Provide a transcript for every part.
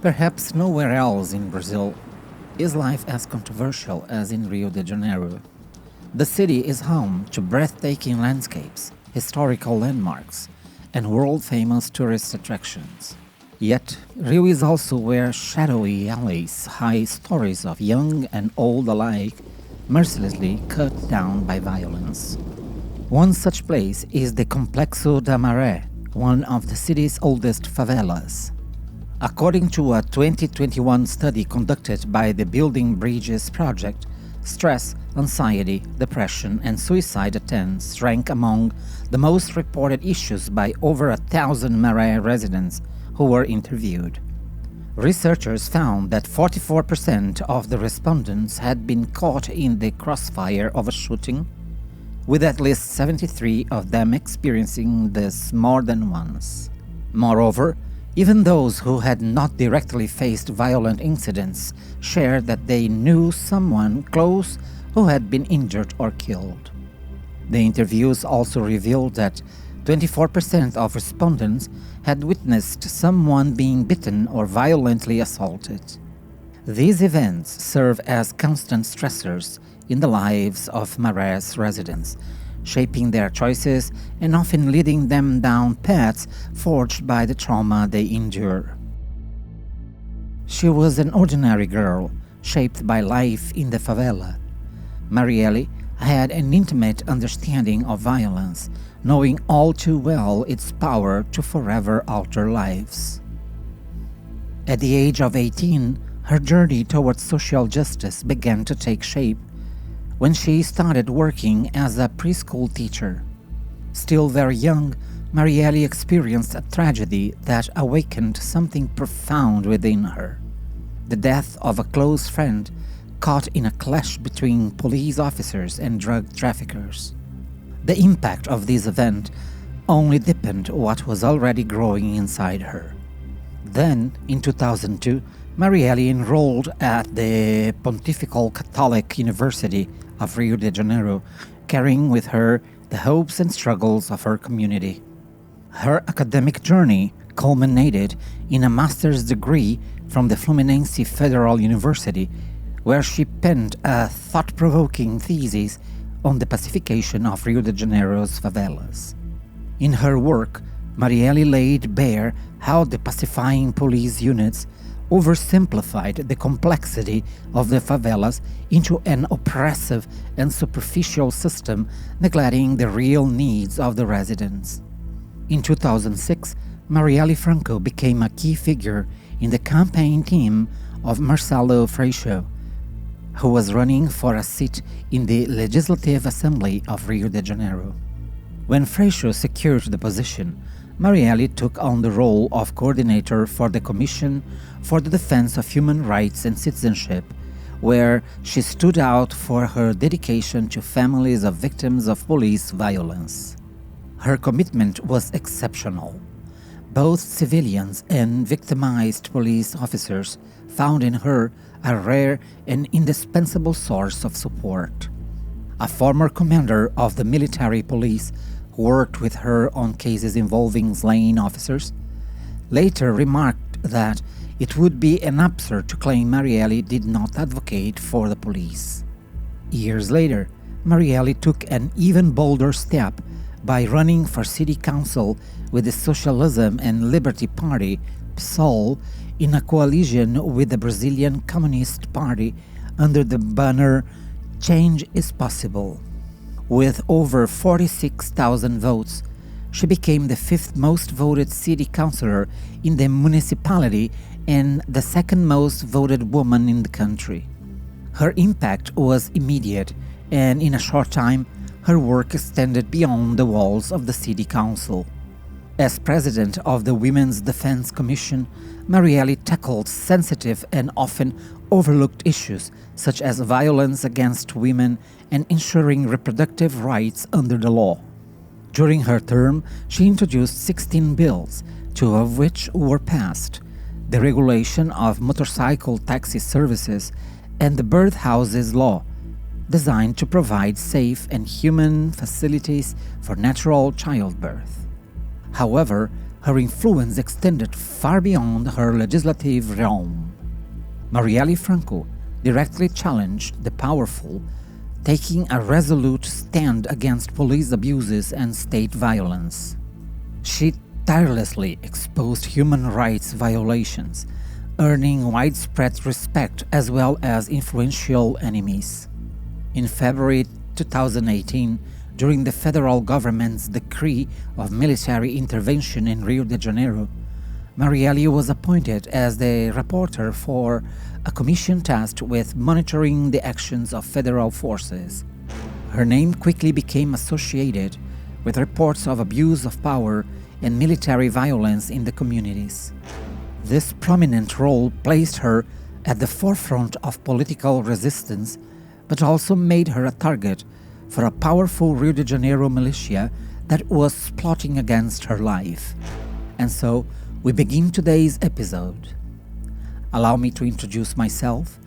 Perhaps nowhere else in Brazil is life as controversial as in Rio de Janeiro. The city is home to breathtaking landscapes, historical landmarks, and world-famous tourist attractions. Yet, Rio is also where shadowy alleys hide stories of young and old alike, mercilessly cut down by violence. One such place is the Complexo da Maré, one of the city's oldest favelas. According to a 2021 study conducted by the Building Bridges Project, stress, anxiety, depression, and suicide attempts rank among the most reported issues by over 1,000 Maré residents who were interviewed. Researchers found that 44% of the respondents had been caught in the crossfire of a shooting, with at least 73 of them experiencing this more than once. Moreover, even those who had not directly faced violent incidents shared that they knew someone close who had been injured or killed. The interviews also revealed that 24% of respondents had witnessed someone being bitten or violently assaulted. These events serve as constant stressors in the lives of Maré's residents, shaping their choices and often leading them down paths forged by the trauma they endure. She was an ordinary girl, shaped by life in the favela. Marielle had an intimate understanding of violence, knowing all too well its power to forever alter lives. At the age of 18, her journey towards social justice began to take shape when she started working as a preschool teacher. Still very young, Marielle experienced a tragedy that awakened something profound within her: the death of a close friend caught in a clash between police officers and drug traffickers. The impact of this event only deepened what was already growing inside her. Then, in 2002, Marielle enrolled at the Pontifical Catholic University of Rio de Janeiro, carrying with her the hopes and struggles of her community. Her academic journey culminated in a master's degree from the Fluminense Federal University, where she penned a thought-provoking thesis on the pacification of Rio de Janeiro's favelas. In her work, Marielle laid bare how the pacifying police units oversimplified the complexity of the favelas into an oppressive and superficial system, neglecting the real needs of the residents. In 2006, Marielle Franco became a key figure in the campaign team of Marcelo Freixo, who was running for a seat in the Legislative Assembly of Rio de Janeiro. When Freixo secured the position, Marielle took on the role of coordinator for the Commission for the Defense of Human Rights and Citizenship, where she stood out for her dedication to families of victims of police violence. Her commitment was exceptional. Both civilians and victimized police officers found in her a rare and indispensable source of support. A former commander of the military police who worked with her on cases involving slain officers later remarked that it would be an absurd to claim Marielle did not advocate for the police. Years later, Marielle took an even bolder step by running for city council with the Socialism and Liberty Party, PSOL, in a coalition with the Brazilian Communist Party under the banner "Change is Possible." With over 46,000 votes, she became the fifth most voted city councillor in the municipality and the second most voted woman in the country. Her impact was immediate, and in a short time, her work extended beyond the walls of the city council. As president of the Women's Defense Commission, Marielle tackled sensitive and often overlooked issues such as violence against women and ensuring reproductive rights under the law. During her term, she introduced 16 bills, 2 of which were passed: the regulation of motorcycle taxi services and the Birdhouses Law, designed to provide safe and humane facilities for natural childbirth. However, Her influence extended far beyond her legislative realm. Marielle Franco directly challenged the powerful, taking a resolute stand against police abuses and state violence. She tirelessly exposed human rights violations, earning widespread respect as well as influential enemies. In February 2018, during the federal government's decree of military intervention in Rio de Janeiro, Marielle was appointed as the rapporteur for a commission tasked with monitoring the actions of federal forces. Her name quickly became associated with reports of abuse of power and military violence in the communities. This prominent role placed her at the forefront of political resistance, but also made her a target for a powerful Rio de Janeiro militia that was plotting against her life. And so, we begin today's episode. Allow me to introduce myself.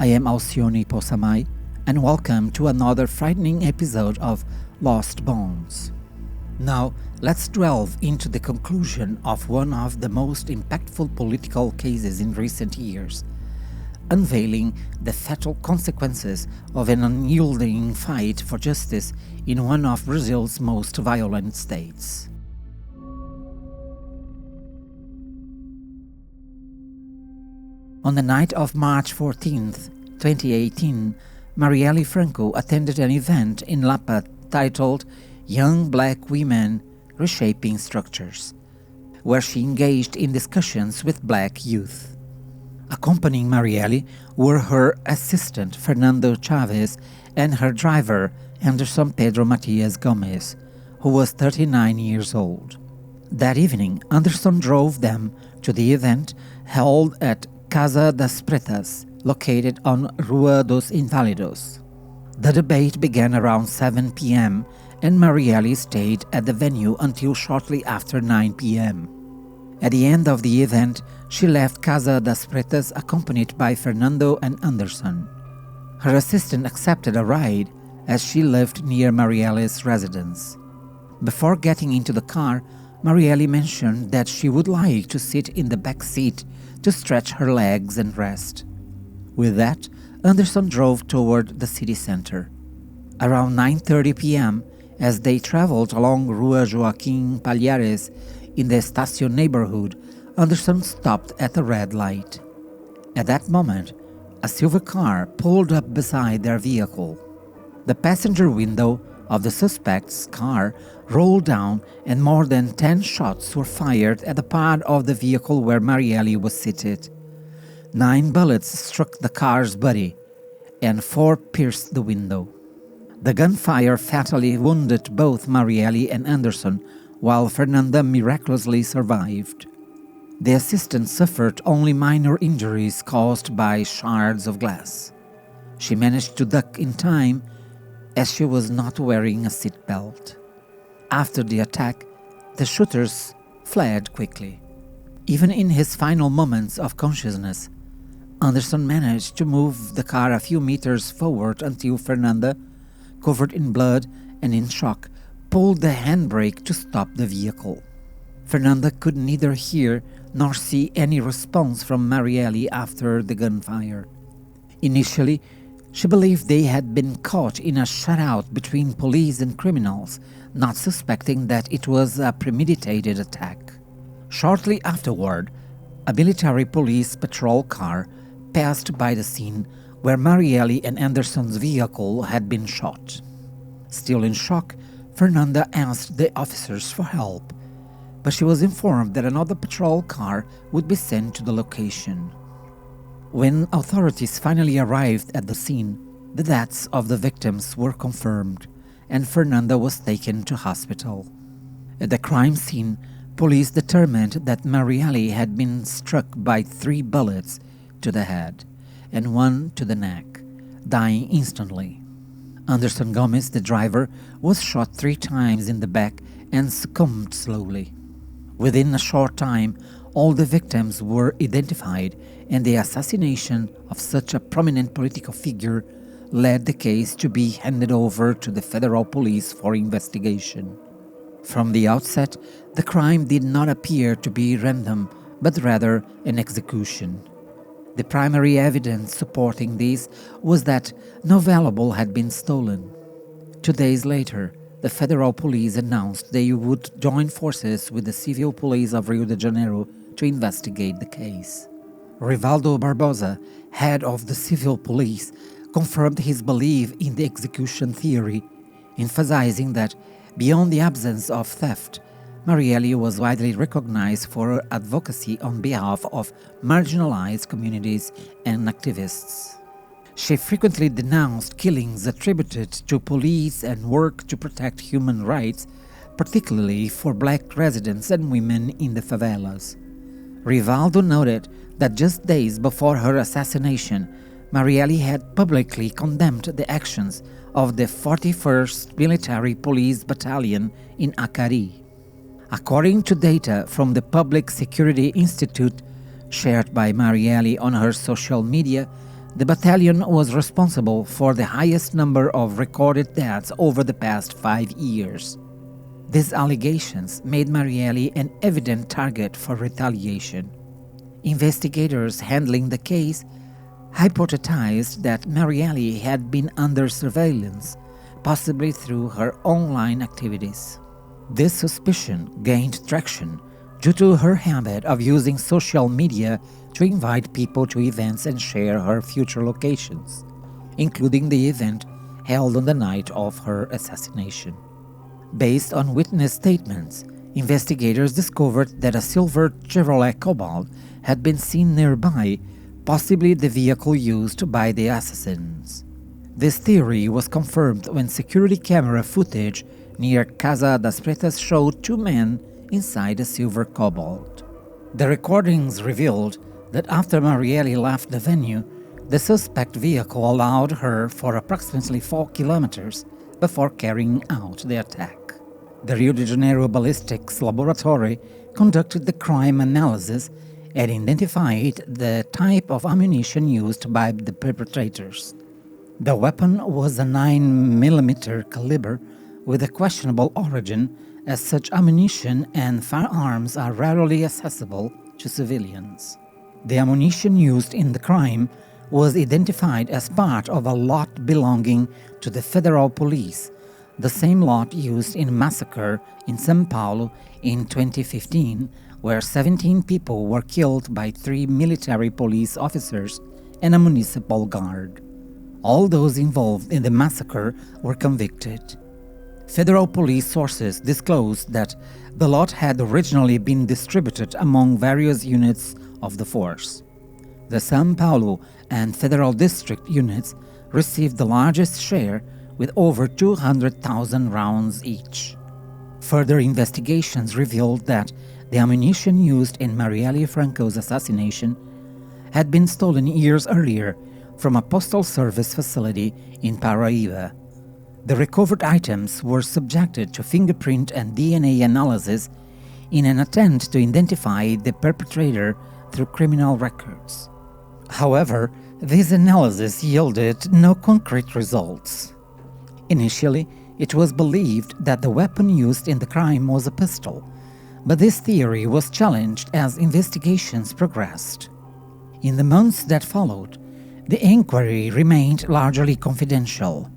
I am Alcione Posamai, and welcome to another frightening episode of Lost Bones. Now, let's delve into the conclusion of one of the most impactful political cases in recent years, unveiling the fatal consequences of an unyielding fight for justice in one of Brazil's most violent states. On the night of March 14th, 2018, Marielle Franco attended an event in Lapa titled Young Black Women Reshaping Structures, where she engaged in discussions with black youth. Accompanying Marielle were her assistant Fernando Chaves and her driver Anderson Pedro Matias Gomes, who was 39 years old. That evening, Anderson drove them to the event held at Casa das Pretas, located on Rua dos Inválidos. The debate began around 7 p.m. and Marielle stayed at the venue until shortly after 9 p.m. At the end of the event, she left Casa das Pretas accompanied by Fernando and Anderson. Her assistant accepted a ride as she lived near Marielle's residence. Before getting into the car, Marielle mentioned that she would like to sit in the back seat to stretch her legs and rest. With that, Anderson drove toward the city center. Around 9:30 p.m., as they traveled along Rua Joaquim Palhares in the Estacio neighborhood, Anderson stopped at a red light. At that moment, a silver car pulled up beside their vehicle. The passenger window of the suspect's car rolled down and more than 10 shots were fired at the part of the vehicle where Marielle was seated. 9 bullets struck the car's body and 4 pierced the window. The gunfire fatally wounded both Marielle and Anderson, while Fernanda miraculously survived. The assistant suffered only minor injuries caused by shards of glass. She managed to duck in time as she was not wearing a seatbelt. After the attack, the shooters fled quickly. Even in his final moments of consciousness, Anderson managed to move the car a few meters forward until Fernanda, covered in blood and in shock, pulled the handbrake to stop the vehicle. Fernanda could neither hear nor see any response from Marielle after the gunfire. Initially, she believed they had been caught in a shutout between police and criminals, not suspecting that it was a premeditated attack. Shortly afterward, a military police patrol car passed by the scene where Marielle and Anderson's vehicle had been shot. Still in shock, Fernanda asked the officers for help, but she was informed that another patrol car would be sent to the location. When authorities finally arrived at the scene, the deaths of the victims were confirmed, and Fernanda was taken to hospital. At the crime scene, police determined that Marielle had been struck by 3 bullets to the head and 1 to the neck, dying instantly. Anderson Gomes, the driver, was shot 3 times in the back and succumbed slowly. Within a short time, all the victims were identified, and the assassination of such a prominent political figure led the case to be handed over to the federal police for investigation. From the outset, the crime did not appear to be random, but rather an execution. The primary evidence supporting this was that no valuable had been stolen. 2 days later, the federal police announced they would join forces with the civil police of Rio de Janeiro to investigate the case. Rivaldo Barbosa, head of the civil police, confirmed his belief in the execution theory, emphasizing that, beyond the absence of theft, Marielle was widely recognized for her advocacy on behalf of marginalized communities and activists. She frequently denounced killings attributed to police and worked to protect human rights, particularly for black residents and women in the favelas. Rivaldo noted that just days before her assassination, Marielle had publicly condemned the actions of the 41st Military Police Battalion in Acari. According to data from the Public Security Institute shared by Marielle on her social media, the battalion was responsible for the highest number of recorded deaths over the past 5 years. These allegations made Marielle an evident target for retaliation. Investigators handling the case hypothesized that Marielle had been under surveillance, possibly through her online activities. This suspicion gained traction due to her habit of using social media to invite people to events and share her future locations, including the event held on the night of her assassination. Based on witness statements, investigators discovered that a silver Chevrolet Cobalt had been seen nearby, possibly the vehicle used by the assassins. This theory was confirmed when security camera footage near Casa das Pretas showed 2 men inside a silver Cobalt. The recordings revealed that after Marielle left the venue, the suspect vehicle allowed her for approximately 4 kilometers before carrying out the attack. The Rio de Janeiro Ballistics Laboratory conducted the crime analysis and identified the type of ammunition used by the perpetrators. The weapon was a 9mm caliber with a questionable origin, as such ammunition and firearms are rarely accessible to civilians. The ammunition used in the crime was identified as part of a lot belonging to the federal police, the same lot used in a massacre in São Paulo in 2015, where 17 people were killed by 3 military police officers and a municipal guard. All those involved in the massacre were convicted. Federal police sources disclosed that the lot had originally been distributed among various units of the force. The São Paulo and Federal District units received the largest share with over 200,000 rounds each. Further investigations revealed that the ammunition used in Marielle Franco's assassination had been stolen years earlier from a postal service facility in Paraíba. The recovered items were subjected to fingerprint and DNA analysis in an attempt to identify the perpetrator through criminal records. However, this analysis yielded no concrete results. Initially, it was believed that the weapon used in the crime was a pistol, but this theory was challenged as investigations progressed. In the months that followed, the inquiry remained largely confidential.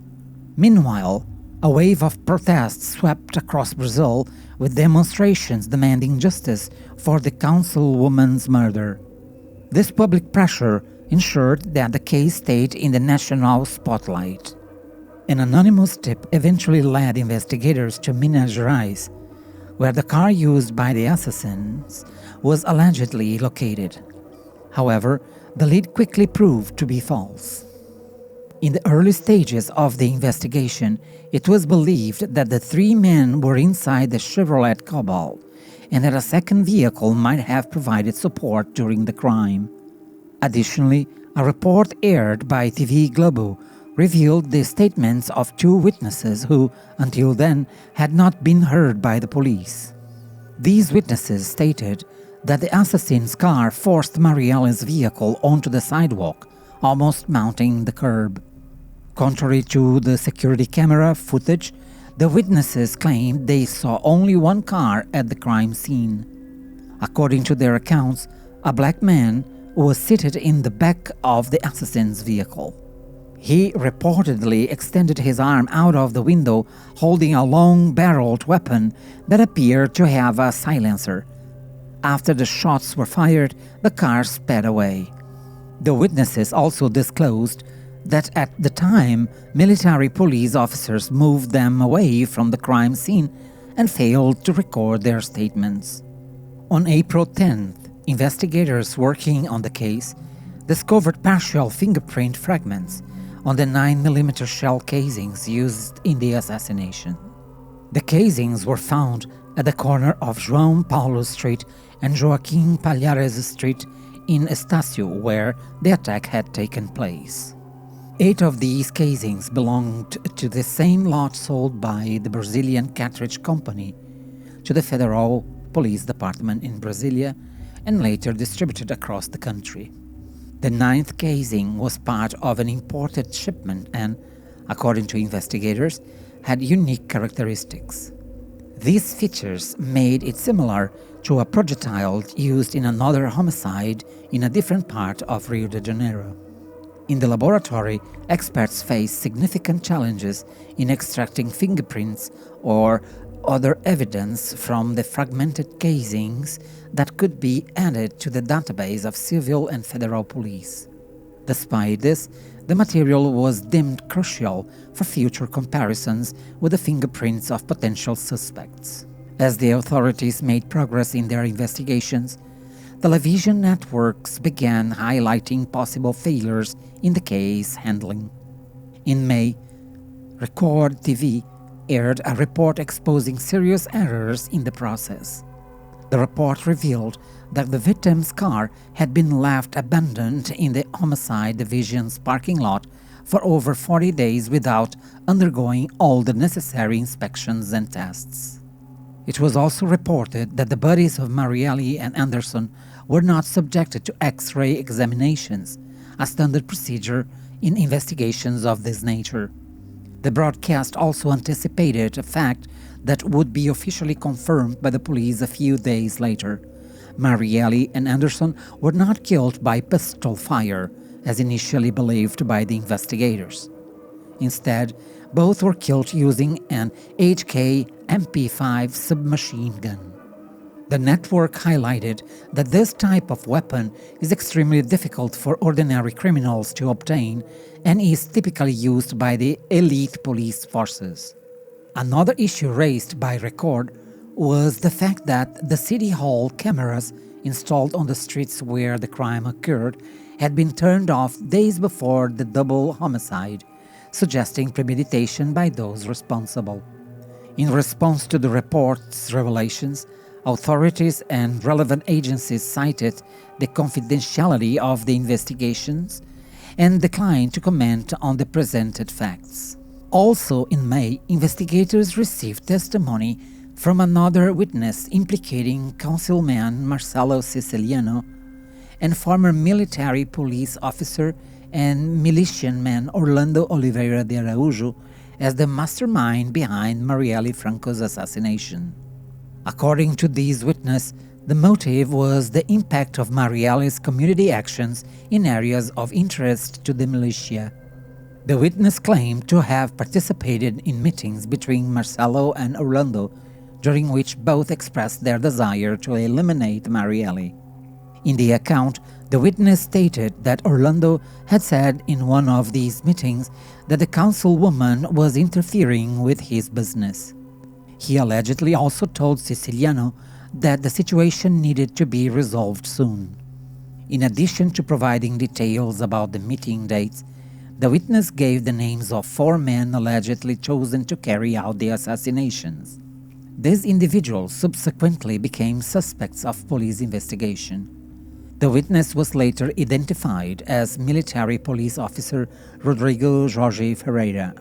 Meanwhile, a wave of protests swept across Brazil with demonstrations demanding justice for the councilwoman's murder. This public pressure ensured that the case stayed in the national spotlight. An anonymous tip eventually led investigators to Minas Gerais, where the car used by the assassins was allegedly located. However, the lead quickly proved to be false. In the early stages of the investigation, it was believed that the 3 men were inside the Chevrolet Cobalt and that a second vehicle might have provided support during the crime. Additionally, a report aired by TV Globo revealed the statements of 2 witnesses who, until then, had not been heard by the police. These witnesses stated that the assassin's car forced Marielle's vehicle onto the sidewalk, almost mounting the curb. Contrary to the security camera footage, The witnesses claimed they saw only one car at the crime scene. According to their accounts, a black man was seated in the back of the assassin's vehicle. He reportedly extended his arm out of the window holding a long-barreled weapon that appeared to have a silencer. After the shots were fired, the car sped away. The witnesses also disclosed that at the time, military police officers moved them away from the crime scene and failed to record their statements. On April 10th, investigators working on the case discovered partial fingerprint fragments on the 9mm shell casings used in the assassination. The casings were found at the corner of João Paulo Street and Joaquim Palhares Street in Estácio, where the attack had taken place. 8 of these casings belonged to the same lot sold by the Brazilian cartridge company to the Federal Police Department in Brasilia and later distributed across the country. The 9th casing was part of an imported shipment and, according to investigators, had unique characteristics. These features made it similar to a projectile used in another homicide in a different part of Rio de Janeiro. In the laboratory, experts faced significant challenges in extracting fingerprints or other evidence from the fragmented casings that could be added to the database of civil and federal police. Despite this, the material was deemed crucial for future comparisons with the fingerprints of potential suspects. As the authorities made progress in their investigations, television networks began highlighting possible failures in the case handling. In May, Record TV aired a report exposing serious errors in the process. The report revealed that the victim's car had been left abandoned in the Homicide Division's parking lot for over 40 days without undergoing all the necessary inspections and tests. It was also reported that the bodies of Marielle and Anderson were not subjected to X-ray examinations, a standard procedure in investigations of this nature. The broadcast also anticipated a fact that would be officially confirmed by the police a few days later. Marielle and Anderson were not killed by pistol fire, as initially believed by the investigators. Instead, both were killed using an HK MP5 submachine gun. The network highlighted that this type of weapon is extremely difficult for ordinary criminals to obtain and is typically used by the elite police forces. Another issue raised by Record was the fact that the City Hall cameras installed on the streets where the crime occurred had been turned off days before the double homicide, suggesting premeditation by those responsible. In response to the report's revelations, authorities and relevant agencies cited the confidentiality of the investigations and declined to comment on the presented facts. Also in May, investigators received testimony from another witness implicating councilman Marcelo Siciliano and former military police officer and militiaman Orlando Oliveira de Araújo as the mastermind behind Marielle Franco's assassination. According to these witnesses, the motive was the impact of Marielle's community actions in areas of interest to the militia. The witness claimed to have participated in meetings between Marcelo and Orlando, during which both expressed their desire to eliminate Marielle. In the account, the witness stated that Orlando had said in one of these meetings that the councilwoman was interfering with his business. He allegedly also told Siciliano that the situation needed to be resolved soon. In addition to providing details about the meeting dates, the witness gave the names of 4 men allegedly chosen to carry out the assassinations. These individuals subsequently became suspects of police investigation. The witness was later identified as military police officer Rodrigo Jorge Ferreira.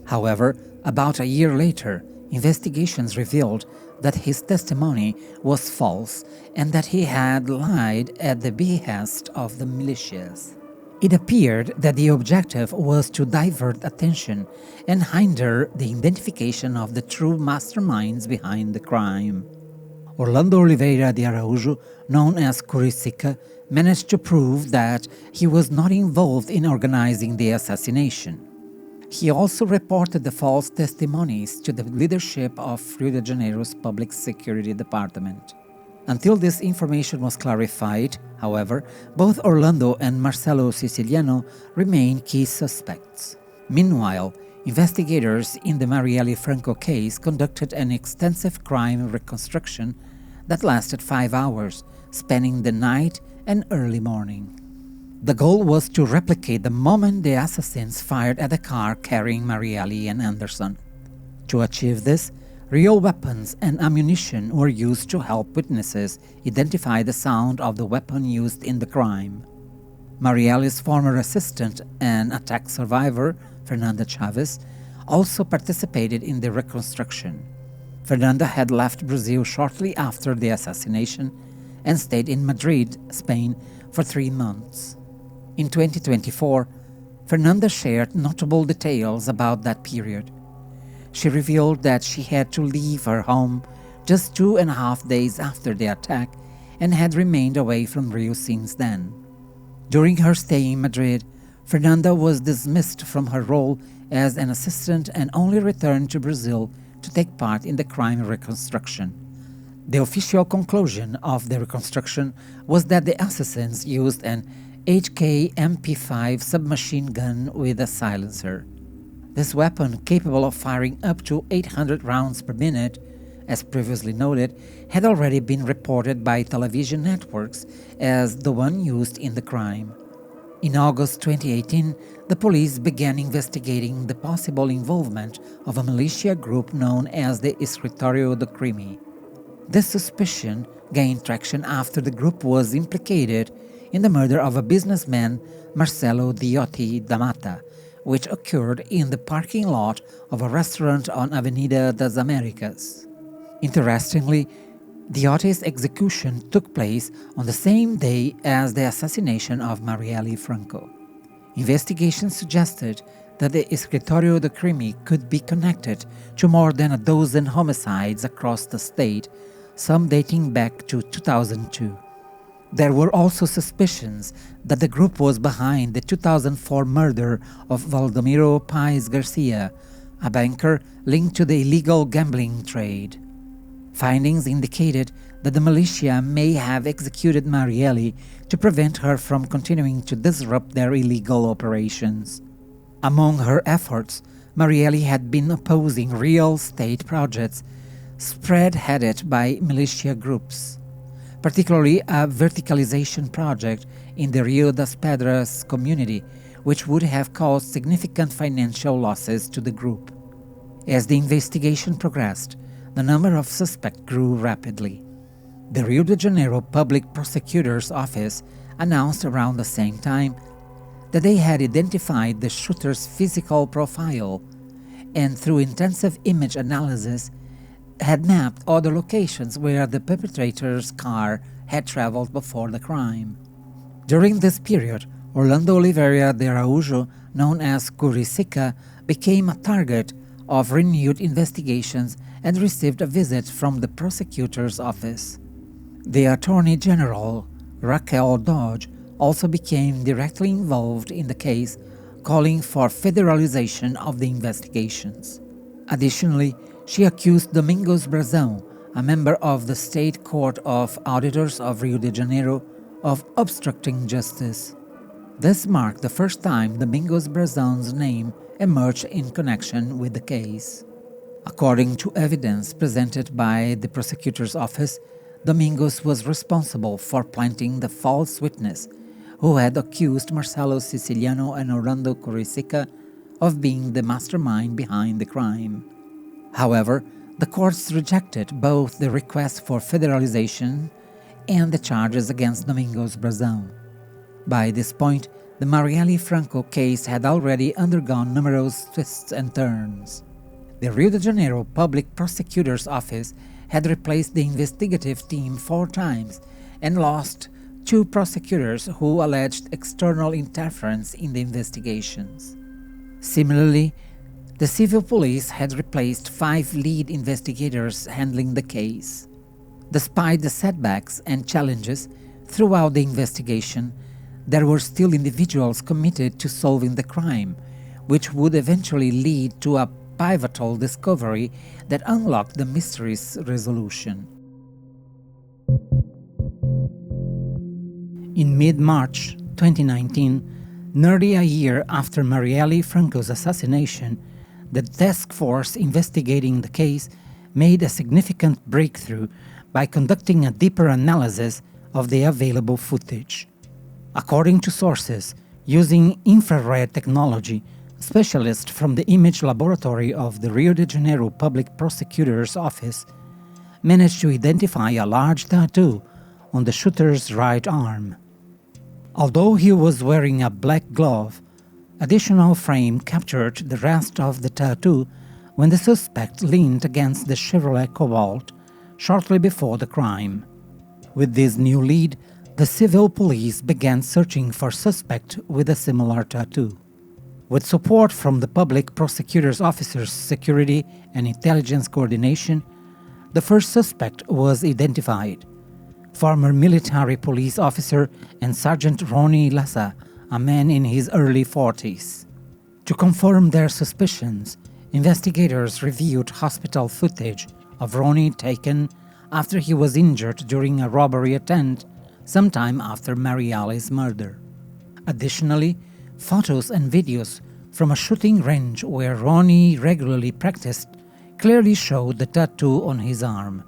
However, about a year later, investigations revealed that his testimony was false and that he had lied at the behest of the militias. It appeared that the objective was to divert attention and hinder the identification of the true masterminds behind the crime. Orlando Oliveira de Araújo, known as Curicica, managed to prove that he was not involved in organizing the assassination. He also reported the false testimonies to the leadership of Rio de Janeiro's Public Security Department. Until this information was clarified, however, both Orlando and Marcelo Siciliano remain key suspects. Meanwhile, investigators in the Marielle Franco case conducted an extensive crime reconstruction that lasted 5 hours, spanning the night and early morning. The goal was to replicate the moment the assassins fired at the car carrying Marielle and Anderson. To achieve this, real weapons and ammunition were used to help witnesses identify the sound of the weapon used in the crime. Marielle's former assistant and attack survivor, Fernanda Chaves, also participated in the reconstruction. Fernanda had left Brazil shortly after the assassination and stayed in Madrid, Spain, for 3 months. In 2024, Fernanda shared notable details about that period. She revealed that she had to leave her home just 2.5 days after the attack and had remained away from Rio since then. During her stay in Madrid, Fernanda was dismissed from her role as an assistant and only returned to Brazil to take part in the crime reconstruction. The official conclusion of the reconstruction was that the assassins used an HK MP5 submachine gun with a silencer. This weapon, capable of firing up to 800 rounds per minute, as previously noted, had already been reported by television networks as the one used in the crime. In August 2018, the police began investigating the possible involvement of a militia group known as the Escritório do Crime. This suspicion gained traction after the group was implicated in the murder of a businessman, Marcelo Diotti da Mata, which occurred in the parking lot of a restaurant on Avenida das Américas. Interestingly, Diotti's execution took place on the same day as the assassination of Marielle Franco. Investigations suggested that the Escritório do Crime could be connected to more than a dozen homicides across the state, some dating back to 2002. There were also suspicions that the group was behind the 2004 murder of Valdomiro Paes Garcia, a banker linked to the illegal gambling trade. Findings indicated that the militia may have executed Marielle to prevent her from continuing to disrupt their illegal operations. Among her efforts, Marielle had been opposing real estate projects spearheaded by militia groups, particularly a verticalization project in the Rio das Pedras community, which would have caused significant financial losses to the group. As the investigation progressed, the number of suspects grew rapidly. The Rio de Janeiro Public Prosecutor's Office announced around the same time that they had identified the shooter's physical profile and, through intensive image analysis, had mapped other locations where the perpetrator's car had traveled before the crime. During this period, Orlando Oliveira de Araújo, known as Curicica, became a target of renewed investigations and received a visit from the prosecutor's office. The Attorney General, Raquel Dodge, also became directly involved in the case, calling for federalization of the investigations. Additionally, she accused Domingos Brazão, a member of the State Court of Auditors of Rio de Janeiro, of obstructing justice. This marked the first time Domingos Brazão's name emerged in connection with the case. According to evidence presented by the prosecutor's office, Domingos was responsible for planting the false witness who had accused Marcelo Siciliano and Orlando Curicica of being the mastermind behind the crime. However, the courts rejected both the request for federalization and the charges against Domingos Brazão. By this point, the Marielle Franco case had already undergone numerous twists and turns. The Rio de Janeiro Public Prosecutor's Office had replaced the investigative team 4 times and lost two prosecutors who alleged external interference in the investigations. Similarly, the civil police had replaced 5 lead investigators handling the case. Despite the setbacks and challenges throughout the investigation, there were still individuals committed to solving the crime, which would eventually lead to a pivotal discovery that unlocked the mystery's resolution. In mid-March 2019, nearly a year after Marielle Franco's assassination, the task force investigating the case made a significant breakthrough by conducting a deeper analysis of the available footage. According to sources, using infrared technology, specialists from the image laboratory of the Rio de Janeiro Public Prosecutor's Office managed to identify a large tattoo on the shooter's right arm. Although he was wearing a black glove, additional frame captured the rest of the tattoo when the suspect leaned against the Chevrolet Cobalt shortly before the crime. With this new lead, the civil police began searching for suspect with a similar tattoo. With support from the Public Prosecutor's Office's Security and Intelligence Coordination, the first suspect was identified: former military police officer and Sergeant Ronnie Lassa, a man in his early 40s. To confirm their suspicions, investigators reviewed hospital footage of Ronnie taken after he was injured during a robbery attempt sometime after Marielle's murder. Additionally, photos and videos from a shooting range where Ronnie regularly practiced clearly showed the tattoo on his arm.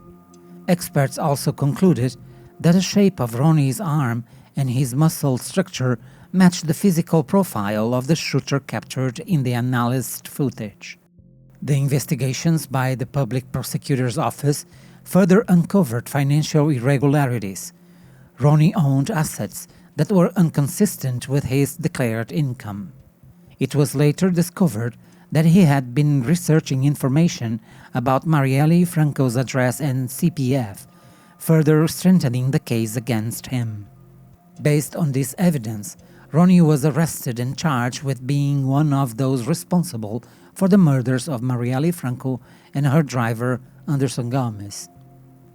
Experts also concluded that the shape of Ronnie's arm and his muscle structure matched the physical profile of the shooter captured in the analyzed footage. The investigations by the Public Prosecutor's Office further uncovered financial irregularities. Ronnie owned assets that were inconsistent with his declared income. It was later discovered that he had been researching information about Marielle Franco's address and CPF, further strengthening the case against him. Based on this evidence, Ronnie was arrested and charged with being one of those responsible for the murders of Marielle Franco and her driver, Anderson Gomez.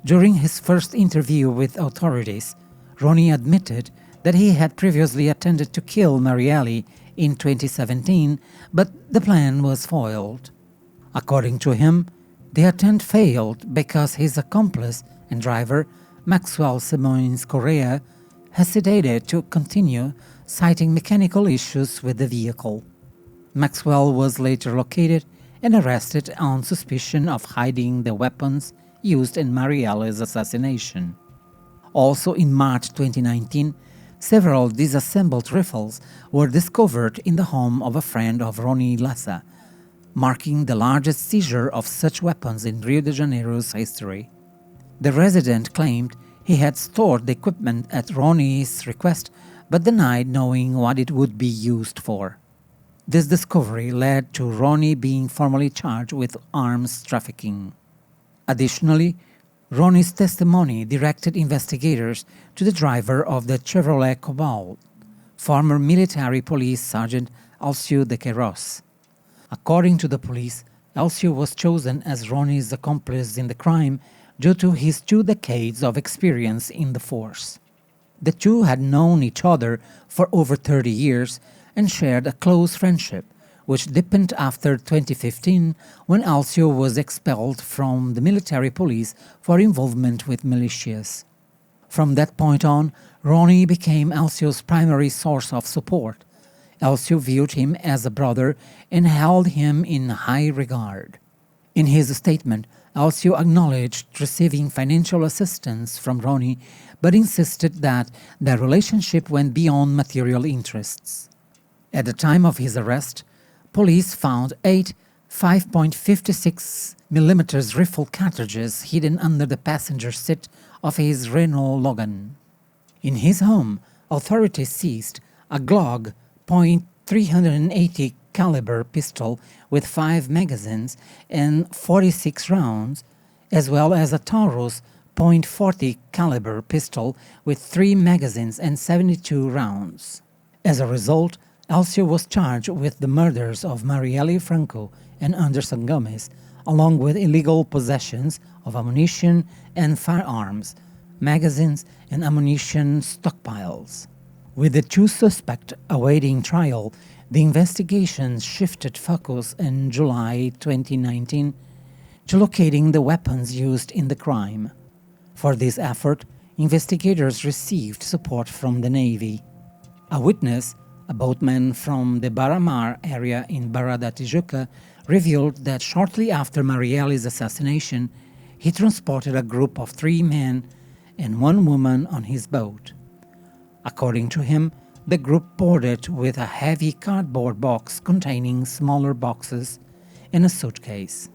During his first interview with authorities, Ronnie admitted that he had previously attempted to kill Marielle in 2017, but the plan was foiled. According to him, the attempt failed because his accomplice and driver, Maxwell Simões Correa, hesitated to continue, citing mechanical issues with the vehicle. Maxwell was later located and arrested on suspicion of hiding the weapons used in Marielle's assassination. Also in March 2019, several disassembled rifles were discovered in the home of a friend of Ronnie Lassa, marking the largest seizure of such weapons in Rio de Janeiro's history. The resident claimed he had stored the equipment at Ronnie's request, but denied knowing what it would be used for. This discovery led to Ronnie being formally charged with arms trafficking. Additionally, Ronnie's testimony directed investigators to the driver of the Chevrolet Cobalt, former military police sergeant Alcio de Queiroz. According to the police, Alcio was chosen as Ronnie's accomplice in the crime due to his 2 decades of experience in the force. The two had known each other for over 30 years and shared a close friendship, which deepened after 2015 when Alcio was expelled from the military police for involvement with militias. From that point on, Ronnie became Alcio's primary source of support. Alcio viewed him as a brother and held him in high regard. In his statement, Alcio acknowledged receiving financial assistance from Ronnie, but insisted that their relationship went beyond material interests. At the time of his arrest, police found 8 5.56mm rifle cartridges hidden under the passenger seat of his Renault Logan. In his home, authorities seized a Glock .380 caliber pistol with 5 magazines and 46 rounds, as well as a Taurus .40 caliber pistol with 3 magazines and 72 rounds. As a result, Alcio was charged with the murders of Marielle Franco and Anderson Gomez, along with illegal possessions of ammunition and firearms, magazines, and ammunition stockpiles. With the two suspects awaiting trial, the investigation shifted focus in July 2019 to locating the weapons used in the crime. For this effort, investigators received support from the Navy. A witness, a boatman from the Barra area in Barra da Tijuca, revealed that shortly after Marielle's assassination, he transported a group of 3 men and 1 woman on his boat. According to him, the group boarded with a heavy cardboard box containing smaller boxes and a suitcase.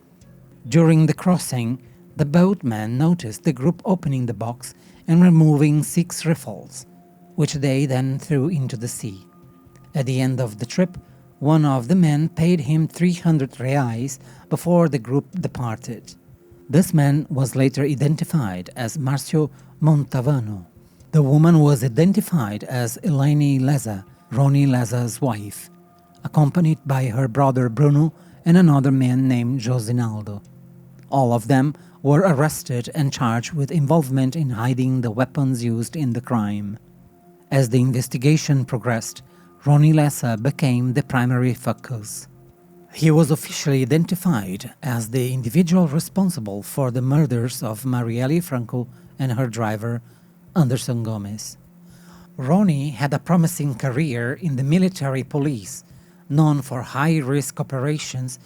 During the crossing, the boatman noticed the group opening the box and removing 6 rifles, which they then threw into the sea. At the end of the trip, one of the men paid him 300 reais before the group departed. This man was later identified as Marcio Montavano. The woman was identified as Elaine Leza, Rony Leza's wife, accompanied by her brother Bruno and another man named Josinaldo. All of them were arrested and charged with involvement in hiding the weapons used in the crime. As the investigation progressed, Rony Leza became the primary focus. He was officially identified as the individual responsible for the murders of Marielle Franco and her driver, Anderson Gomez. Rony had a promising career in the military police, known for high-risk operations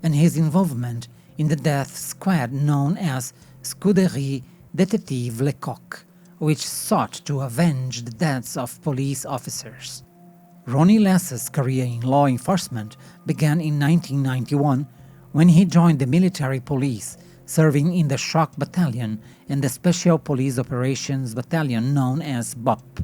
and his involvement in the death squad known as Scuderie Détective Lecoq, which sought to avenge the deaths of police officers. Rony Leza's career in law enforcement began in 1991 when he joined the military police, serving in the Shock Battalion and the Special Police Operations Battalion known as BOP.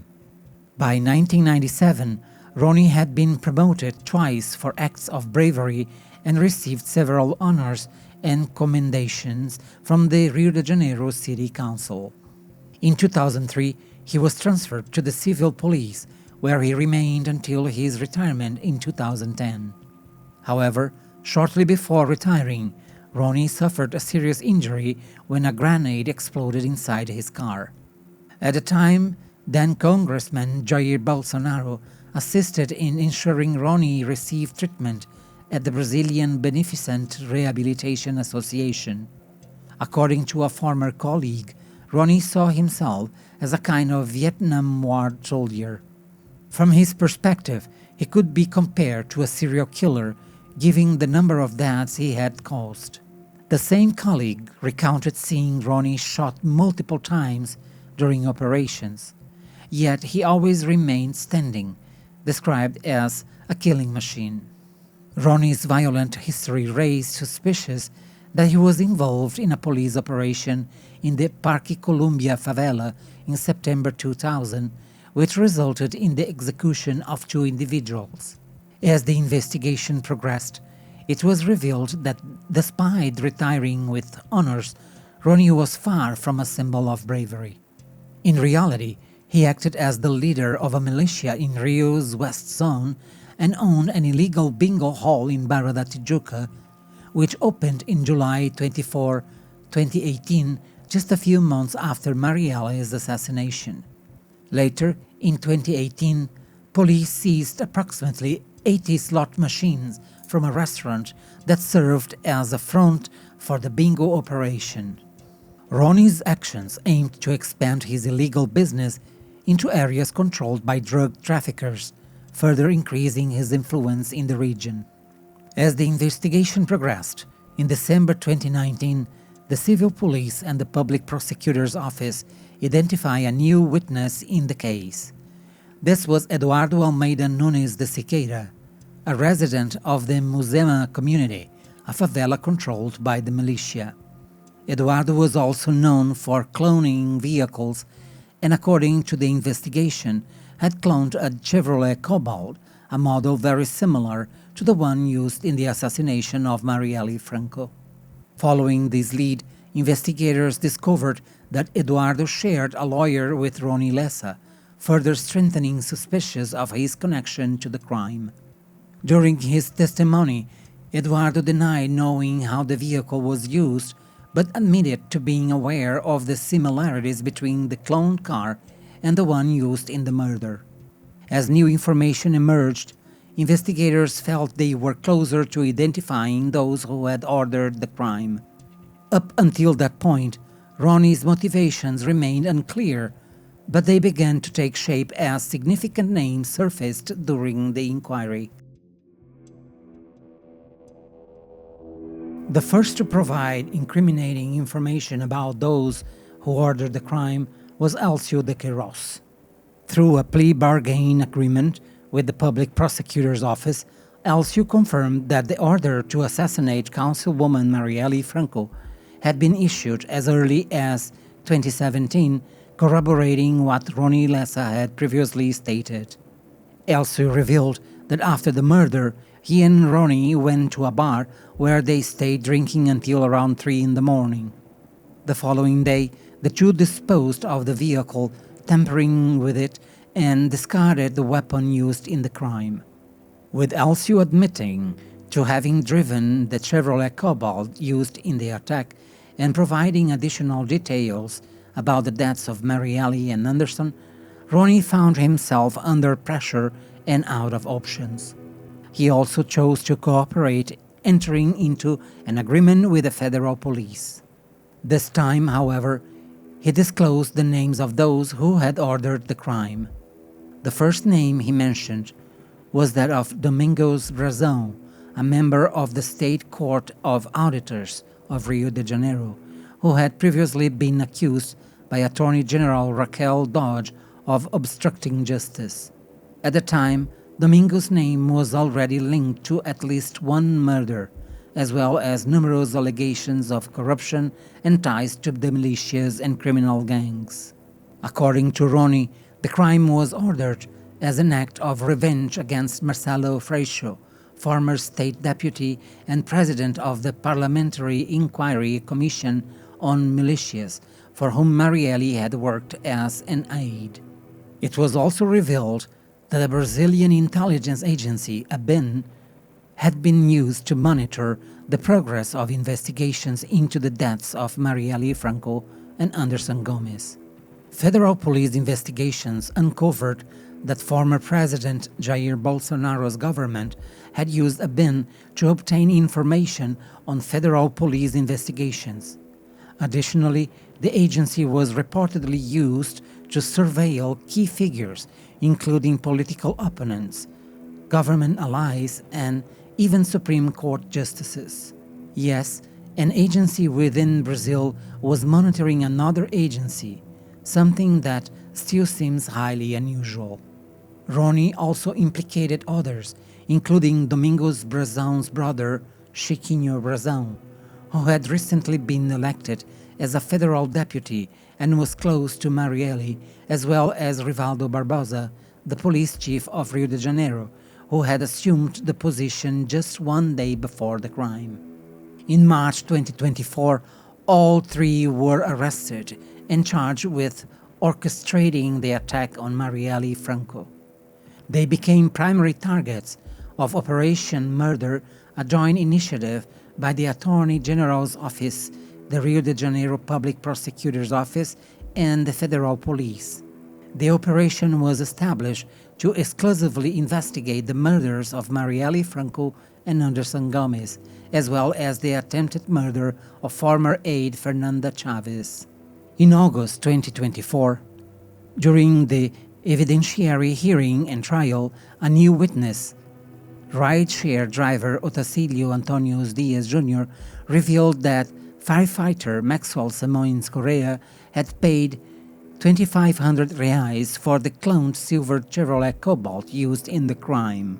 By 1997, Rony had been promoted twice for acts of bravery and received several honors and commendations from the Rio de Janeiro City Council. In 2003, he was transferred to the civil police, where he remained until his retirement in 2010. However, shortly before retiring, Rony suffered a serious injury when a grenade exploded inside his car. At the time, then Congressman Jair Bolsonaro assisted in ensuring Rony received treatment at the Brazilian Beneficent Rehabilitation Association. According to a former colleague, Rony saw himself as a kind of Vietnam War soldier. From his perspective, he could be compared to a serial killer, given the number of deaths he had caused. The same colleague recounted seeing Rony shot multiple times during operations, yet he always remained standing, described as a killing machine. Rony's violent history raised suspicions that he was involved in a police operation in the Parque Columbia favela in September 2000, which resulted in the execution of 2 individuals. As the investigation progressed, it was revealed that despite retiring with honors, Rony was far from a symbol of bravery. In reality, he acted as the leader of a militia in Rio's West Zone and owned an illegal bingo hall in Barra da Tijuca, which opened in July 24, 2018, just a few months after Marielle's assassination. Later, in 2018, police seized approximately 80 slot machines from a restaurant that served as a front for the bingo operation. Rony's actions aimed to expand his illegal business into areas controlled by drug traffickers, further increasing his influence in the region. As the investigation progressed, in December 2019, the civil police and the public prosecutor's office identified a new witness in the case. This was Eduardo Almeida Nunes de Siqueira, a resident of the Musema community, a favela controlled by the militia. Eduardo was also known for cloning vehicles and, according to the investigation, had cloned a Chevrolet Cobalt, a model very similar to the one used in the assassination of Marielle Franco. Following this lead, investigators discovered that Eduardo shared a lawyer with Ronnie Lessa, further strengthening suspicions of his connection to the crime. During his testimony, Eduardo denied knowing how the vehicle was used, but admitted to being aware of the similarities between the cloned car and the one used in the murder. As new information emerged, investigators felt they were closer to identifying those who had ordered the crime. Up until that point, Ronnie's motivations remained unclear, but they began to take shape as significant names surfaced during the inquiry. The first to provide incriminating information about those who ordered the crime was Elcio de Queiroz. Through a plea bargain agreement with the public prosecutor's office, Elcio confirmed that the order to assassinate councilwoman Marielle Franco had been issued as early as 2017, corroborating what Ronnie Lessa had previously stated. Elcio revealed that after the murder, he and Ronnie went to a bar where they stayed drinking until around 3 in the morning. The following day, the two disposed of the vehicle, tampering with it, and discarded the weapon used in the crime. With Elcio admitting to having driven the Chevrolet Cobalt used in the attack and providing additional details about the deaths of Marielle and Anderson, Ronnie found himself under pressure and out of options. He also chose to cooperate, entering into an agreement with the federal police. This time, however, he disclosed the names of those who had ordered the crime. The first name he mentioned was that of Domingos Brazão, a member of the State Court of Auditors of Rio de Janeiro, who had previously been accused by Attorney General Raquel Dodge of obstructing justice. At the time, Domingos' name was already linked to at least one murder, as well as numerous allegations of corruption and ties to the militias and criminal gangs. According to Ronnie, the crime was ordered as an act of revenge against Marcelo Freixo, former state deputy and president of the Parliamentary Inquiry Commission on Militias, for whom Marielle had worked as an aide. It was also revealed that the Brazilian intelligence agency, ABIN, had been used to monitor the progress of investigations into the deaths of Marielle Franco and Anderson Gomes. Federal police investigations uncovered that former President Jair Bolsonaro's government had used ABIN to obtain information on federal police investigations. Additionally, the agency was reportedly used to surveil key figures, including political opponents, government allies, and even Supreme Court justices. Yes, an agency within Brazil was monitoring another agency, something that still seems highly unusual. Ronnie also implicated others, including Domingos Brazão's brother, Chiquinho Brazão, who had recently been elected as a federal deputy and was close to Marielle, as well as Rivaldo Barbosa, the police chief of Rio de Janeiro, who had assumed the position just one day before the crime. In March 2024, all three were arrested and charged with orchestrating the attack on Marielle Franco. They became primary targets of Operation Murder, a joint initiative by the Attorney General's Office, the Rio de Janeiro Public Prosecutor's Office, and the Federal Police. The operation was established to exclusively investigate the murders of Marielle Franco and Anderson Gomes, as well as the attempted murder of former aide Fernanda Chaves. In August 2024, during the evidentiary hearing and trial, a new witness, rideshare driver Otacílio Antônio Dias Jr., revealed that firefighter Maxwell Simões Correa had paid 2,500 reais for the cloned silver Chevrolet Cobalt used in the crime.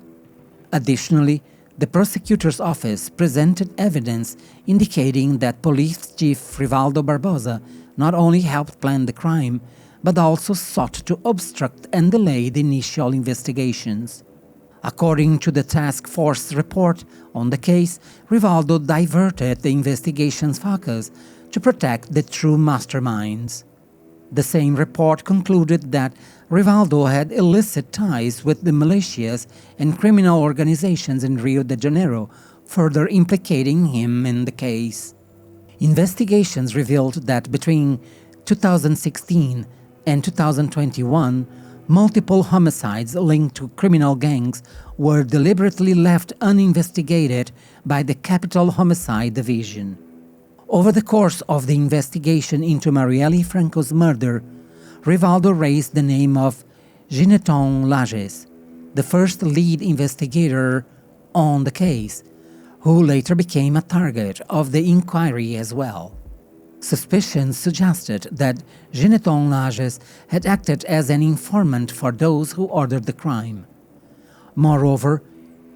Additionally, the prosecutor's office presented evidence indicating that Police Chief Rivaldo Barbosa not only helped plan the crime, but also sought to obstruct and delay the initial investigations. According to the task force report on the case, Rivaldo diverted the investigation's focus to protect the true masterminds. The same report concluded that Rivaldo had illicit ties with the militias and criminal organizations in Rio de Janeiro, further implicating him in the case. Investigations revealed that between 2016 and 2021, multiple homicides linked to criminal gangs were deliberately left uninvestigated by the Capital Homicide Division. Over the course of the investigation into Marielle Franco's murder, Rivaldo raised the name of Gineton Lages, the first lead investigator on the case, who later became a target of the inquiry as well. Suspicions suggested that Gineton Lages had acted as an informant for those who ordered the crime. Moreover,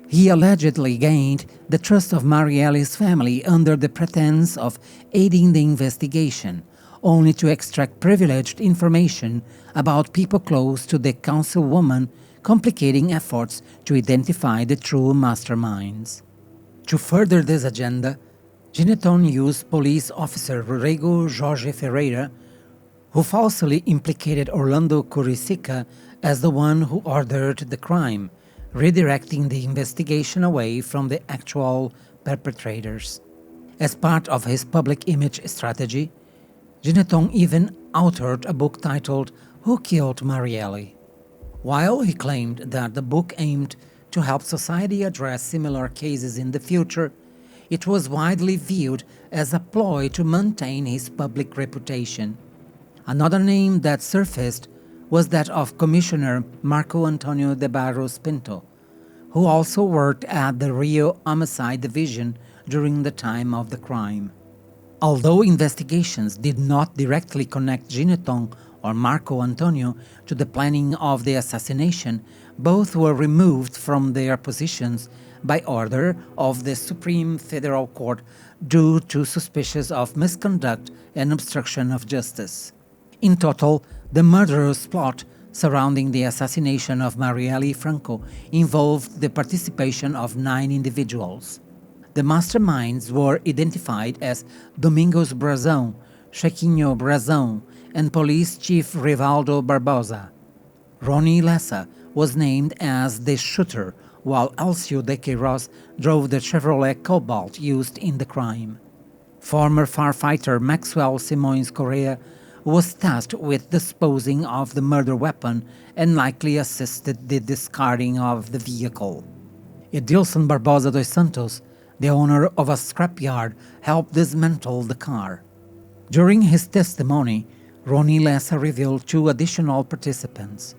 he allegedly gained the trust of Marielle's family under the pretense of aiding the investigation, only to extract privileged information about people close to the councilwoman, complicating efforts to identify the true masterminds. To further this agenda, Gineton used police officer Rodrigo Jorge Ferreira, who falsely implicated Orlando Curicica as the one who ordered the crime, redirecting the investigation away from the actual perpetrators. As part of his public image strategy, Gineton even authored a book titled Who Killed Marielle? While he claimed that the book aimed to help society address similar cases in the future, it was widely viewed as a ploy to maintain his public reputation. Another name that surfaced was that of Commissioner Marco Antonio de Barros Pinto, who also worked at the Rio Homicide Division during the time of the crime. Although investigations did not directly connect Gineton or Marco Antonio to the planning of the assassination, both were removed from their positions by order of the Supreme Federal Court due to suspicions of misconduct and obstruction of justice. In total, the murderous plot surrounding the assassination of Marielle Franco involved the participation of 9 individuals. The masterminds were identified as Domingos Brazão, Chequinho Brazão, and Police Chief Rivaldo Barbosa. Rony Lessa was named as the shooter, while Alcio de Queiroz drove the Chevrolet Cobalt used in the crime. Former firefighter Maxwell Simões Correa was tasked with disposing of the murder weapon and likely assisted the discarding of the vehicle. Edilson Barbosa dos Santos, the owner of a scrapyard, helped dismantle the car. During his testimony, Rony Lessa revealed 2 additional participants: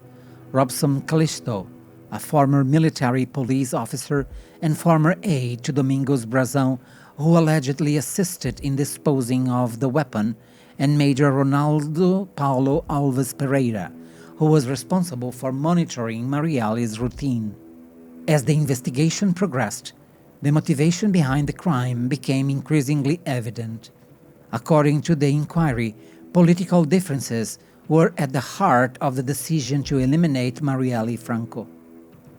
Robson Calixto, a former military police officer and former aide to Domingos Brazão, who allegedly assisted in disposing of the weapon, and Major Ronaldo Paulo Alves Pereira, who was responsible for monitoring Marielle's routine. As the investigation progressed, the motivation behind the crime became increasingly evident. According to the inquiry, political differences were at the heart of the decision to eliminate Marielle Franco.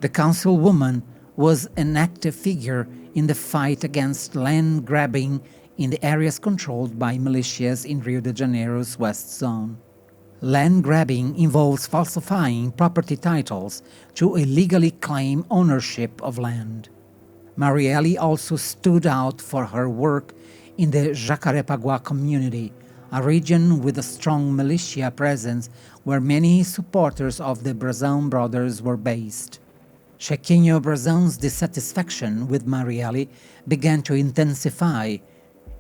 The councilwoman was an active figure in the fight against land grabbing in the areas controlled by militias in Rio de Janeiro's West Zone. Land grabbing involves falsifying property titles to illegally claim ownership of land. Marielle also stood out for her work in the Jacarepaguá community, a region with a strong militia presence where many supporters of the Brazão brothers were based. Chequinho Brazão's dissatisfaction with Marielle began to intensify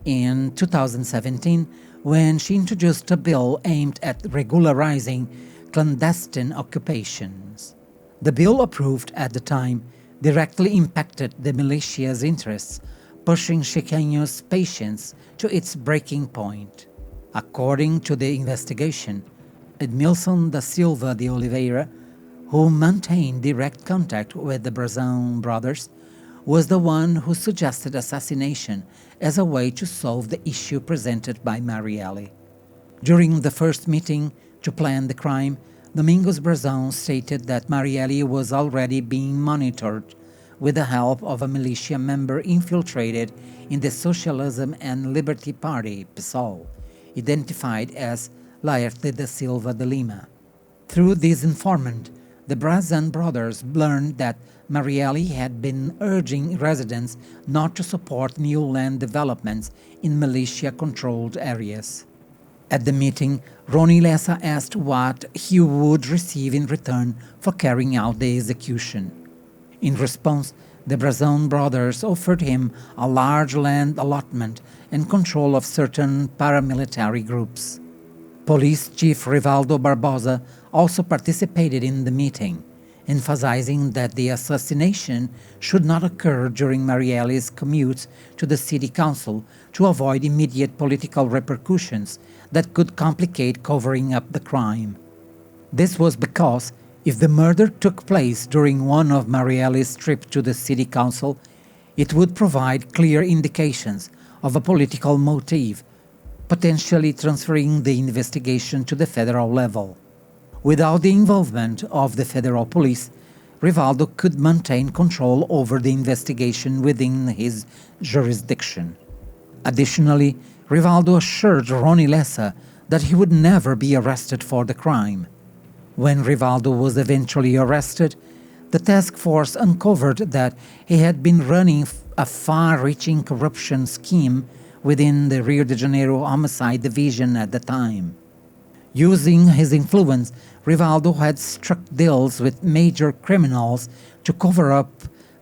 in 2017 when she introduced a bill aimed at regularizing clandestine occupations. The bill, approved at the time, directly impacted the militia's interests, pushing Chequinho's patience to its breaking point. According to the investigation, Edmilson da Silva de Oliveira, who maintained direct contact with the Brazão brothers, was the one who suggested assassination as a way to solve the issue presented by Marielle. During the first meeting to plan the crime, Domingos Brazão stated that Marielle was already being monitored, with the help of a militia member infiltrated in the Socialism and Liberty Party, PSOL, identified as Laerte da Silva de Lima. Through this informant, the Brazan brothers learned that Marielle had been urging residents not to support new land developments in militia-controlled areas. At the meeting, Rony Lessa asked what he would receive in return for carrying out the execution. In response, the Brazan brothers offered him a large land allotment and control of certain paramilitary groups. Police Chief Rivaldo Barbosa also participated in the meeting, emphasizing that the assassination should not occur during Marielle's commute to the city council to avoid immediate political repercussions that could complicate covering up the crime. This was because if the murder took place during one of Marielle's trips to the city council, it would provide clear indications of a political motive, potentially transferring the investigation to the federal level. Without the involvement of the federal police, Rivaldo could maintain control over the investigation within his jurisdiction. Additionally, Rivaldo assured Rony Lessa that he would never be arrested for the crime. When Rivaldo was eventually arrested, the task force uncovered that he had been running a far-reaching corruption scheme within the Rio de Janeiro homicide division at the time. Using his influence, Rivaldo had struck deals with major criminals to cover up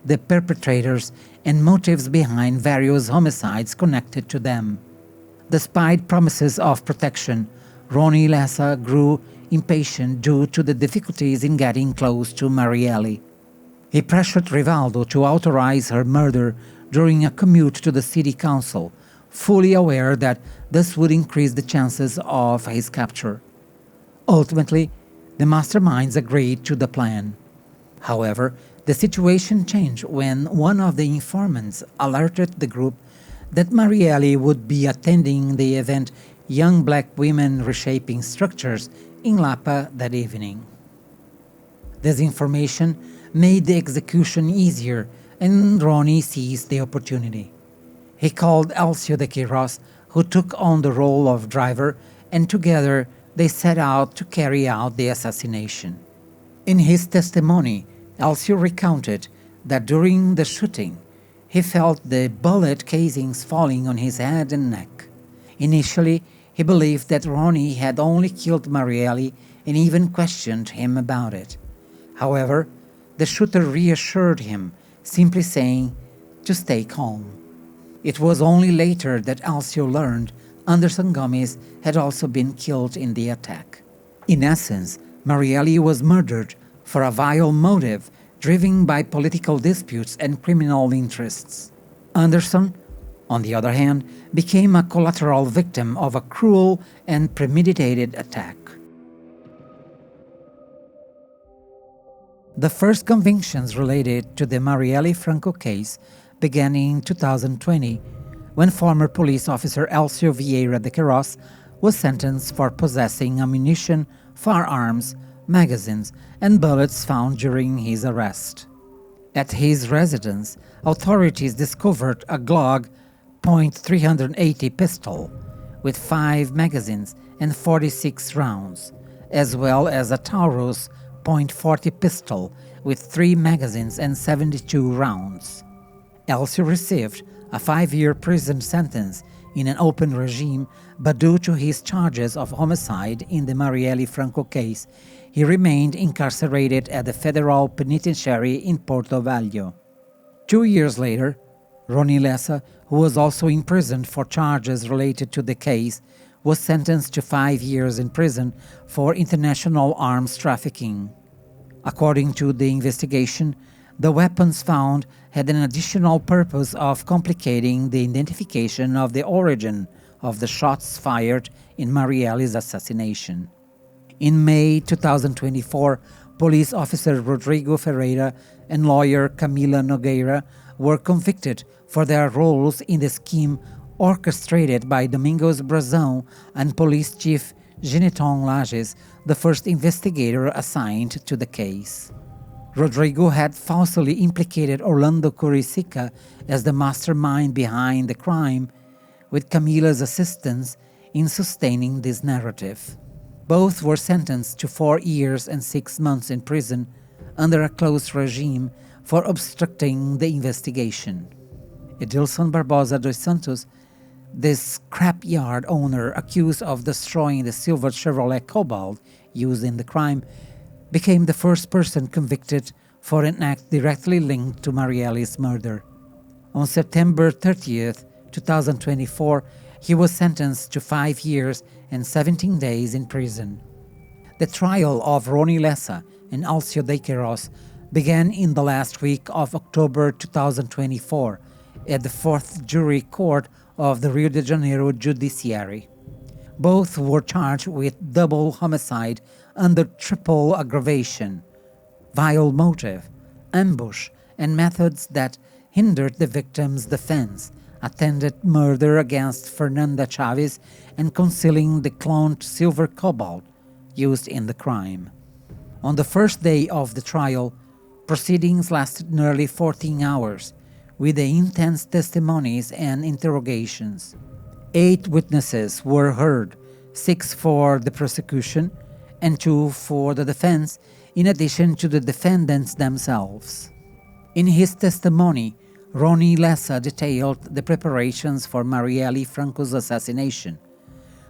the perpetrators and motives behind various homicides connected to them. Despite promises of protection, Rony Lessa grew impatient due to the difficulties in getting close to Marielle. He pressured Rivaldo to authorize her murder during a commute to the city council, fully aware that this would increase the chances of his capture. Ultimately, the masterminds agreed to the plan. However, the situation changed when one of the informants alerted the group that Marielle would be attending the event Young Black Women Reshaping Structures in Lapa that evening. This information made the execution easier, and Rony seized the opportunity. He called Elcio de Queiroz, who took on the role of driver, and together they set out to carry out the assassination. In his testimony, Elcio recounted that during the shooting, he felt the bullet casings falling on his head and neck. Initially, he believed that Rony had only killed Marielle and even questioned him about it. However, the shooter reassured him, simply saying to stay calm. It was only later that Elcio learned Anderson Gomes had also been killed in the attack. In essence, Marielle was murdered for a vile motive driven by political disputes and criminal interests. Anderson, on the other hand, became a collateral victim of a cruel and premeditated attack. The first convictions related to the Marielle Franco case began in 2020, when former police officer Elcio Vieira de Queiroz was sentenced for possessing ammunition, firearms, magazines, and bullets found during his arrest. At his residence, authorities discovered a Glock .380 pistol with 5 magazines and 46 rounds, as well as a Taurus .40 pistol with 3 magazines and 72 rounds. Elcio received a 5-year prison sentence in an open regime, but due to his charges of homicide in the Marielle Franco case, he remained incarcerated at the federal penitentiary in Porto Velho. 2 years later, Rony Lessa, who was also imprisoned for charges related to the case, was sentenced to 5 years in prison for international arms trafficking. According to the investigation, the weapons found had an additional purpose of complicating the identification of the origin of the shots fired in Marielle's assassination. In May 2024, police officer Rodrigo Ferreira and lawyer Camila Nogueira were convicted for their roles in the scheme orchestrated by Domingos Brazão and police chief Geneton Lages, the first investigator assigned to the case. Rodrigo had falsely implicated Orlando Curicica as the mastermind behind the crime, with Camila's assistance in sustaining this narrative. Both were sentenced to 4 years and 6 months in prison under a closed regime for obstructing the investigation. Edilson Barbosa dos Santos, the scrapyard owner accused of destroying the silver Chevrolet Cobalt used in the crime, became the first person convicted for an act directly linked to Marielle's murder. On September 30th, 2024, he was sentenced to 5 years and 17 days in prison. The trial of Rony Lessa and Alcio de Queiroz began in the last week of October 2024 at the 4th Jury Court of the Rio de Janeiro Judiciary. Both were charged with double homicide under triple aggravation, vile motive, ambush, and methods that hindered the victim's defense, attempted murder against Fernanda Chavez, and concealing the cloned silver Cobalt used in the crime. On the first day of the trial, proceedings lasted nearly 14 hours, with the intense testimonies and interrogations. 8 witnesses were heard, 6 for the prosecution and 2 for the defense, in addition to the defendants themselves. In his testimony, Rony Lessa detailed the preparations for Marielle Franco's assassination,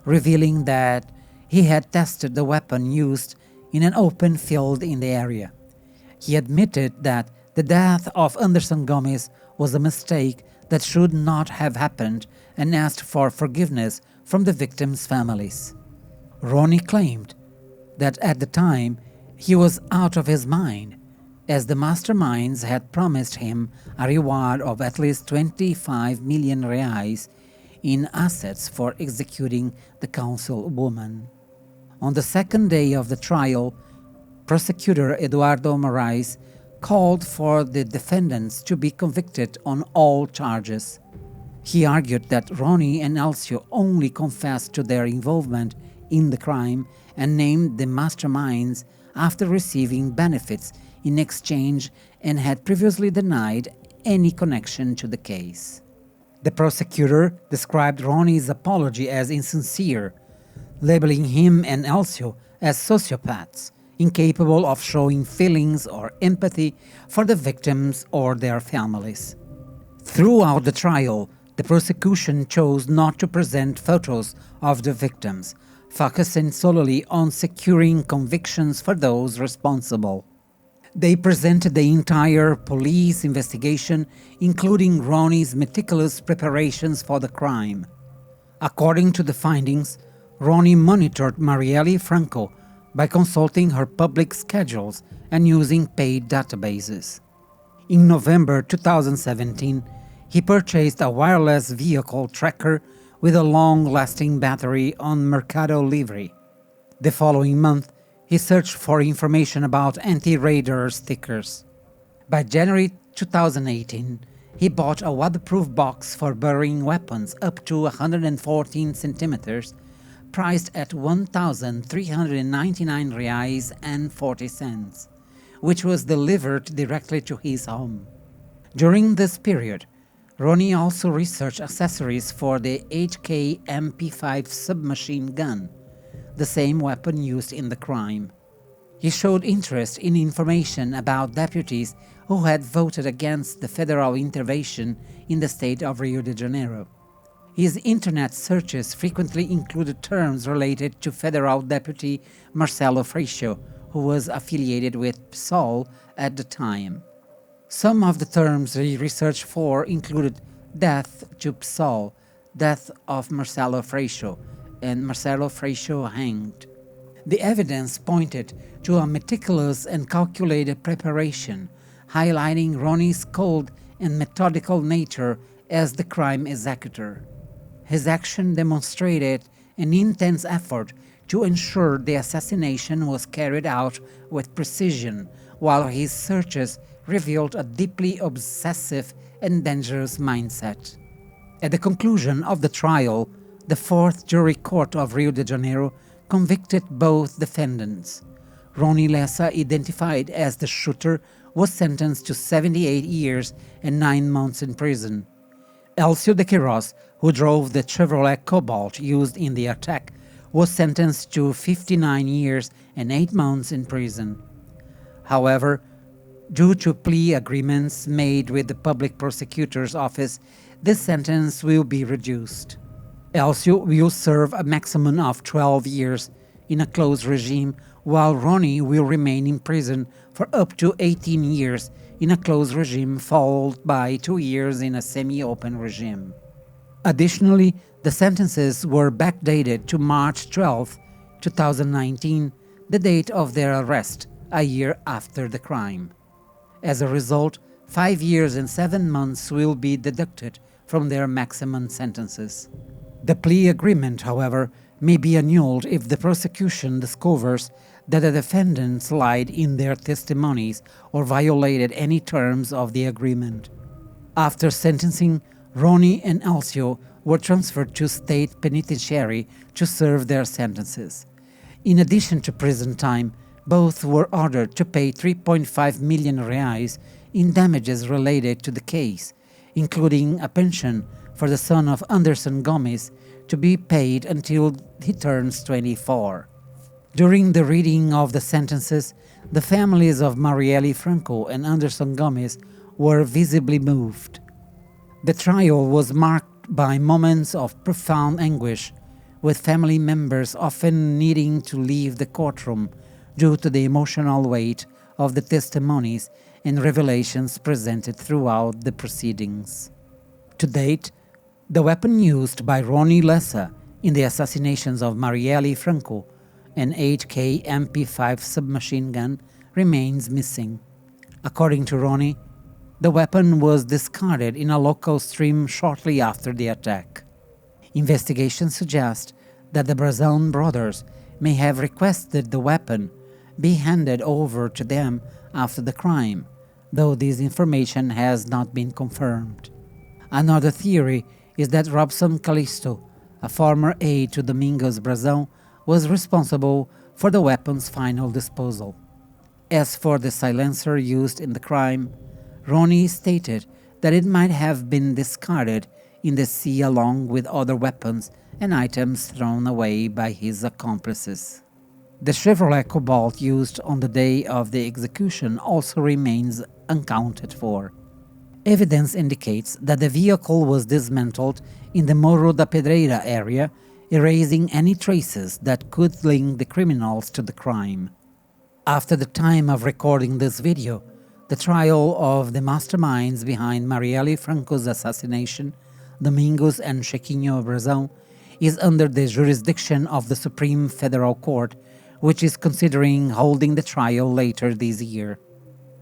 revealing that he had tested the weapon used in an open field in the area. He admitted that the death of Anderson Gomez was a mistake that should not have happened and asked for forgiveness from the victims' families. Rony claimed that at the time he was out of his mind, as the masterminds had promised him a reward of at least 25 million reais in assets for executing the councilwoman. On the second day of the trial, prosecutor Eduardo Moraes called for the defendants to be convicted on all charges. He argued that Rony and Alcio only confessed to their involvement in the crime and named the masterminds after receiving benefits in exchange and had previously denied any connection to the case. The prosecutor described Rony's apology as insincere, labeling him and Alcio as sociopaths, incapable of showing feelings or empathy for the victims or their families. Throughout the trial, the prosecution chose not to present photos of the victims, focusing solely on securing convictions for those responsible. They presented the entire police investigation, including Rony's meticulous preparations for the crime. According to the findings, Rony monitored Marielle Franco by consulting her public schedules and using paid databases. In November 2017, he purchased a wireless vehicle tracker with a long-lasting battery on Mercado Livre. The following month, he searched for information about anti-radar stickers. By January 2018, he bought a waterproof box for burying weapons up to 114 centimeters, priced at 1,399 reais and 40 cents, which was delivered directly to his home. During this period, Rony also researched accessories for the HK MP5 submachine gun, the same weapon used in the crime. He showed interest in information about deputies who had voted against the federal intervention in the state of Rio de Janeiro. His internet searches frequently included terms related to federal deputy Marcelo Freixo, who was affiliated with PSOL at the time. Some of the terms he researched for included death to PSOL, death of Marcelo Freixo, and Marcelo Freixo hanged. The evidence pointed to a meticulous and calculated preparation, highlighting Rony's cold and methodical nature as the crime executor. His action demonstrated an intense effort to ensure the assassination was carried out with precision, while his searches revealed a deeply obsessive and dangerous mindset. At the conclusion of the trial, the 4th Jury Court of Rio de Janeiro convicted both defendants. Rony Lessa, identified as the shooter, was sentenced to 78 years and 9 months in prison. Elcio de Queiroz, who drove the Chevrolet Cobalt used in the attack, was sentenced to 59 years and 8 months in prison. However, due to plea agreements made with the public prosecutor's office, this sentence will be reduced. Elcio will serve a maximum of 12 years in a closed regime, while Rony will remain in prison for up to 18 years in a closed regime, followed by 2 years in a semi-open regime. Additionally, the sentences were backdated to March 12, 2019, the date of their arrest, a year after the crime. As a result, 5 years and 7 months will be deducted from their maximum sentences. The plea agreement, however, may be annulled if the prosecution discovers that the defendants lied in their testimonies or violated any terms of the agreement. After sentencing, Rony and Elcio were transferred to state penitentiary to serve their sentences. In addition to prison time, both were ordered to pay 3.5 million reais in damages related to the case, including a pension for the son of Anderson Gomes to be paid until he turns 24. During the reading of the sentences, the families of Marielle Franco and Anderson Gomes were visibly moved. The trial was marked by moments of profound anguish, with family members often needing to leave the courtroom due to the emotional weight of the testimonies and revelations presented throughout the proceedings. To date, the weapon used by Rony Lessa in the assassinations of Marielle Franco, an 8K MP5 submachine gun, remains missing. According to Rony, the weapon was discarded in a local stream shortly after the attack. Investigations suggest that the Brazão brothers may have requested the weapon be handed over to them after the crime, though this information has not been confirmed. Another theory is that Robson Calixto, a former aide to Domingos Brazão, was responsible for the weapon's final disposal. As for the silencer used in the crime, Rony stated that it might have been discarded in the sea along with other weapons and items thrown away by his accomplices. The Chevrolet Cobalt used on the day of the execution also remains unaccounted for. Evidence indicates that the vehicle was dismantled in the Morro da Pedreira area, erasing any traces that could link the criminals to the crime. After the time of recording this video, the trial of the masterminds behind Marielle Franco's assassination, Domingos and Chiquinho Brazão, is under the jurisdiction of the Supreme Federal Court, which is considering holding the trial later this year.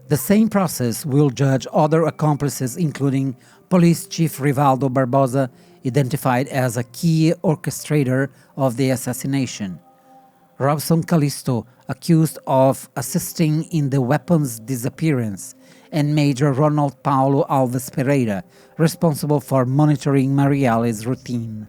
The same process will judge other accomplices, including Police Chief Rivaldo Barbosa, identified as a key orchestrator of the assassination; Robson Calixto, accused of assisting in the weapon's disappearance; and Major Ronald Paulo Alves Pereira, responsible for monitoring Marielle's routine.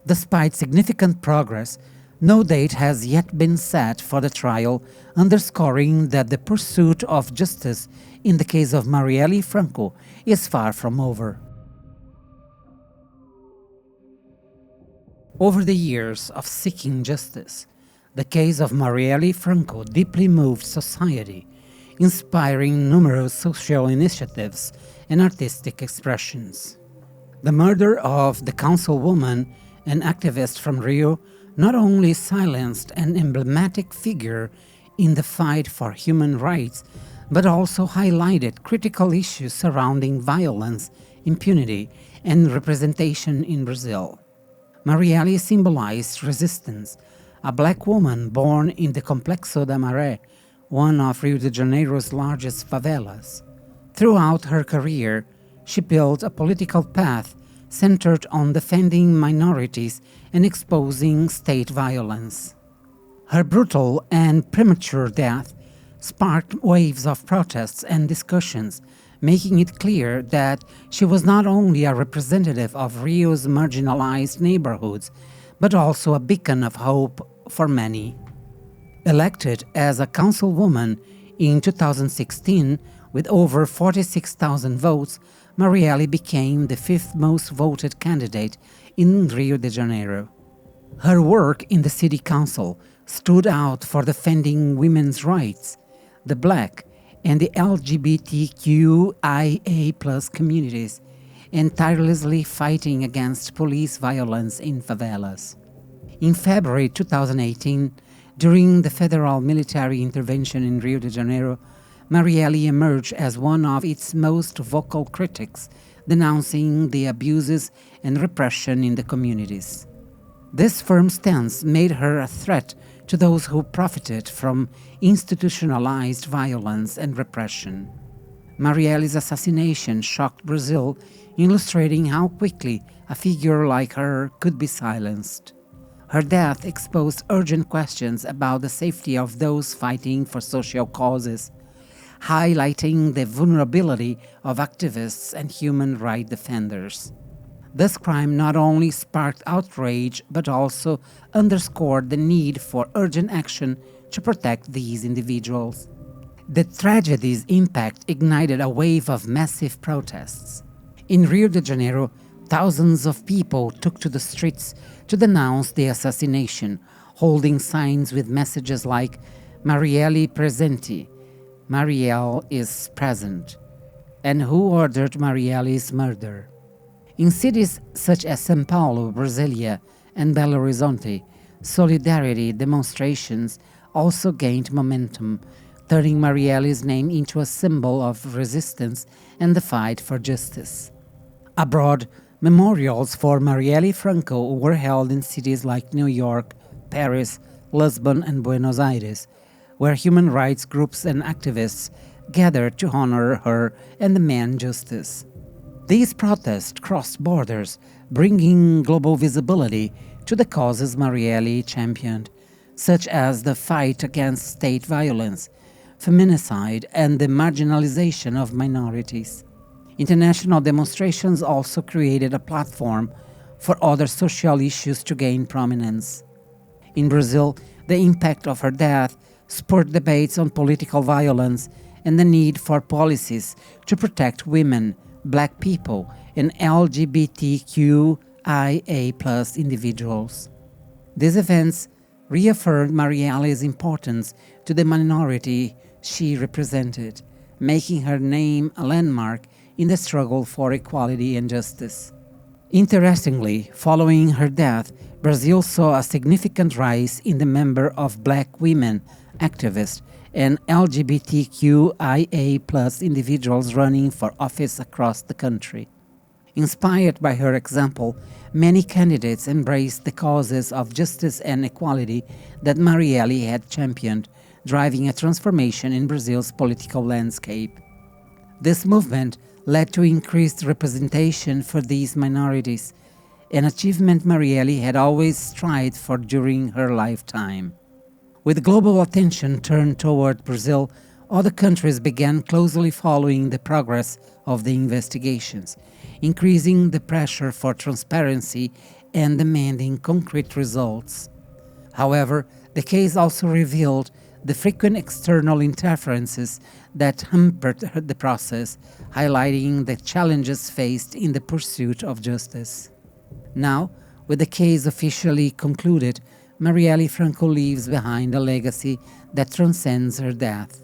Despite significant progress, no date has yet been set for the trial, underscoring that the pursuit of justice in the case of Marielle Franco is far from over. Over the years of seeking justice, the case of Marielle Franco deeply moved society, inspiring numerous social initiatives and artistic expressions. The murder of the councilwoman, an activist from Rio, not only silenced an emblematic figure in the fight for human rights, but also highlighted critical issues surrounding violence, impunity, and representation in Brazil. Marielle symbolized resistance, a black woman born in the Complexo da Maré, one of Rio de Janeiro's largest favelas. Throughout her career, she built a political path centered on defending minorities and exposing state violence. Her brutal and premature death sparked waves of protests and discussions, making it clear that she was not only a representative of Rio's marginalized neighborhoods, but also a beacon of hope for many. Elected as a councilwoman in 2016 with over 46,000 votes, Marielle became the fifth most voted candidate in Rio de Janeiro. Her work in the city council stood out for defending women's rights, the Black and the LGBTQIA+ communities, and tirelessly fighting against police violence in favelas. In February 2018, during the federal military intervention in Rio de Janeiro, Marielle emerged as one of its most vocal critics, denouncing the abuses and repression in the communities. This firm stance made her a threat to those who profited from institutionalized violence and repression. Marielle's assassination shocked Brazil, illustrating how quickly a figure like her could be silenced. Her death exposed urgent questions about the safety of those fighting for social causes, highlighting the vulnerability of activists and human rights defenders. This crime not only sparked outrage but also underscored the need for urgent action to protect these individuals. The tragedy's impact ignited a wave of massive protests. In Rio de Janeiro, thousands of people took to the streets to denounce the assassination, holding signs with messages like "Marielle presente," "Marielle is present," and "Who ordered Marielle's murder?" In cities such as São Paulo, Brasília, and Belo Horizonte, solidarity demonstrations also gained momentum, turning Marielle's name into a symbol of resistance and the fight for justice. Abroad, memorials for Marielle Franco were held in cities like New York, Paris, Lisbon, and Buenos Aires, where human rights groups and activists gathered to honor her and demand justice. These protests crossed borders, bringing global visibility to the causes Marielle championed, such as the fight against state violence, feminicide, and the marginalization of minorities. International demonstrations also created a platform for other social issues to gain prominence. In Brazil, the impact of her death spurred debates on political violence and the need for policies to protect women, Black people, and LGBTQIA+ individuals. These events reaffirmed Marielle's importance to the minority she represented, making her name a landmark in the struggle for equality and justice. Interestingly, following her death, Brazil saw a significant rise in the number of Black women activists and LGBTQIA+ individuals running for office across the country. Inspired by her example, many candidates embraced the causes of justice and equality that Marielle had championed, driving a transformation in Brazil's political landscape. This movement led to increased representation for these minorities, an achievement Marielle had always strived for during her lifetime. With global attention turned toward Brazil, other countries began closely following the progress of the investigations, increasing the pressure for transparency and demanding concrete results. However, the case also revealed the frequent external interferences that hampered the process, highlighting the challenges faced in the pursuit of justice. Now, with the case officially concluded, Marielle Franco leaves behind a legacy that transcends her death.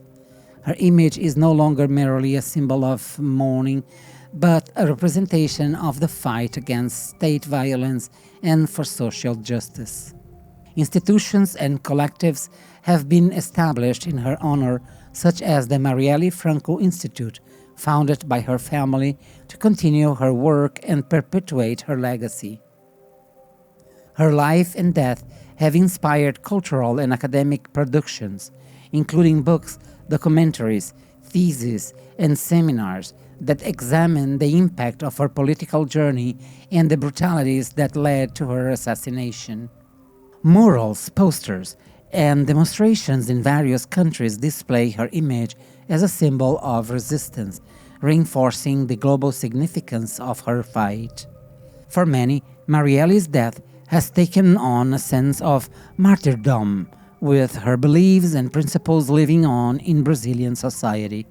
Her image is no longer merely a symbol of mourning, but a representation of the fight against state violence and for social justice. Institutions and collectives have been established in her honor, such as the Marielle Franco Institute, founded by her family to continue her work and perpetuate her legacy. Her life and death have inspired cultural and academic productions, including books, documentaries, theses, and seminars that examine the impact of her political journey and the brutalities that led to her assassination. Murals, posters, and demonstrations in various countries display her image as a symbol of resistance, reinforcing the global significance of her fight. For many, Marielle's death has taken on a sense of martyrdom, with her beliefs and principles living on in Brazilian society.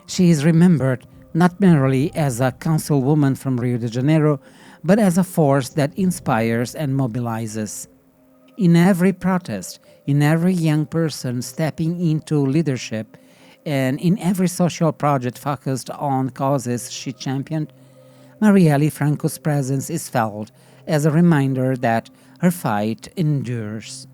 She is remembered not merely as a councilwoman from Rio de Janeiro, but as a force that inspires and mobilizes. In every protest, in every young person stepping into leadership, and in every social project focused on causes she championed, Marielle Franco's presence is felt as a reminder that her fight endures.